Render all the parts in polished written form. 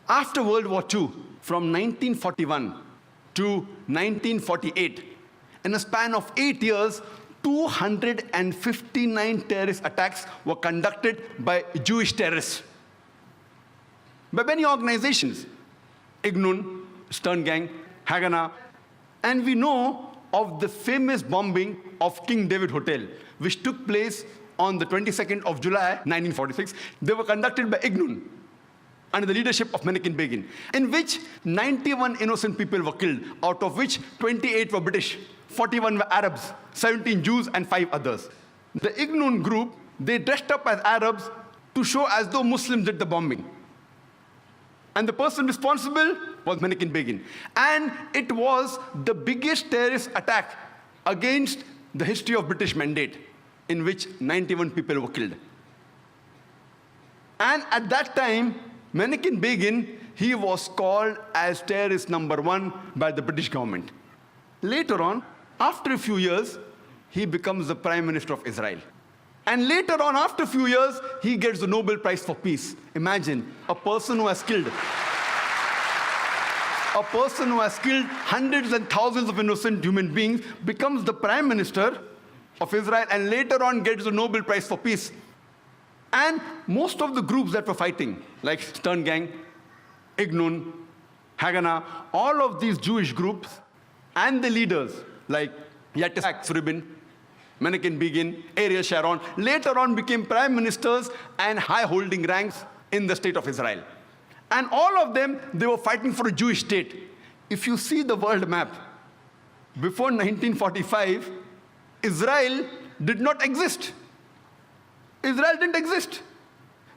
After World War II, from 1941 to 1948, in a span of 8 years, 259 terrorist attacks were conducted by Jewish terrorists. By many organizations, Ignun, Stern Gang, Haganah, and we know of the famous bombing of King David Hotel, which took place on the 22nd of July, 1946. They were conducted by Ignun, under the leadership of Menachem Begin, in which 91 innocent people were killed, out of which 28 were British, 41 were Arabs, 17 Jews, and 5 others. The Ignun group, they dressed up as Arabs to show as though Muslims did the bombing. And the person responsible was Menachem Begin. And it was the biggest terrorist attack against the history of British Mandate, in which 91 people were killed. And at that time, Menachem Begin, he was called as terrorist number 1 by the British government. Later on, after a few years, he becomes the Prime Minister of Israel. And later on, after a few years, he gets the Nobel Prize for Peace. Imagine, a person who has killed hundreds and thousands of innocent human beings becomes the Prime Minister of Israel and later on gets the Nobel Prize for Peace. And most of the groups that were fighting, like Stern Gang, Ignun, Haganah, all of these Jewish groups and the leaders like Yitzhak Rabin, Menachem Begin, Ariel Sharon, later on became prime ministers and high-holding ranks in the state of Israel. And all of them, they were fighting for a Jewish state. If you see the world map, before 1945, Israel did not exist. Israel didn't exist.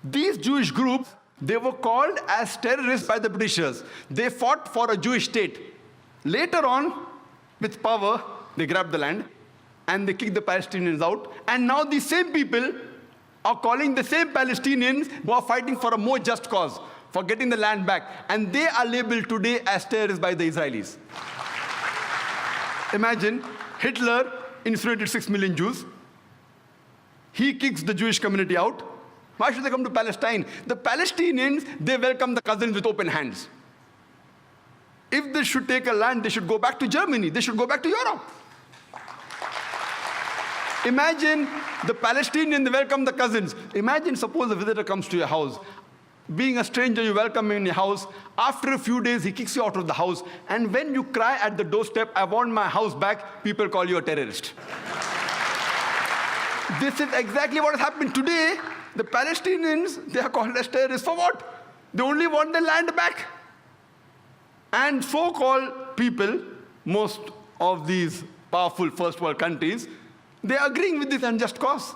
These Jewish groups, they were called as terrorists by the Britishers. They fought for a Jewish state. Later on, with power, they grabbed the land and they kicked the Palestinians out. And now these same people are calling the same Palestinians who are fighting for a more just cause, for getting the land back. And they are labeled today as terrorists by the Israelis. Imagine, Hitler incinerated 6 million Jews. He kicks the Jewish community out. Why should they come to Palestine? The Palestinians, they welcome the cousins with open hands. If they should take a land, they should go back to Germany. They should go back to Europe. Imagine the Palestinians, they welcome the cousins. Imagine, suppose a visitor comes to your house. Being a stranger, you welcome him in your house. After a few days, he kicks you out of the house. And when you cry at the doorstep, I want my house back, people call you a terrorist. This is exactly what has happened today. The Palestinians, they are called as terrorists. For what? They only want their land back. And so-called people, most of these powerful first world countries, they are agreeing with this unjust cause.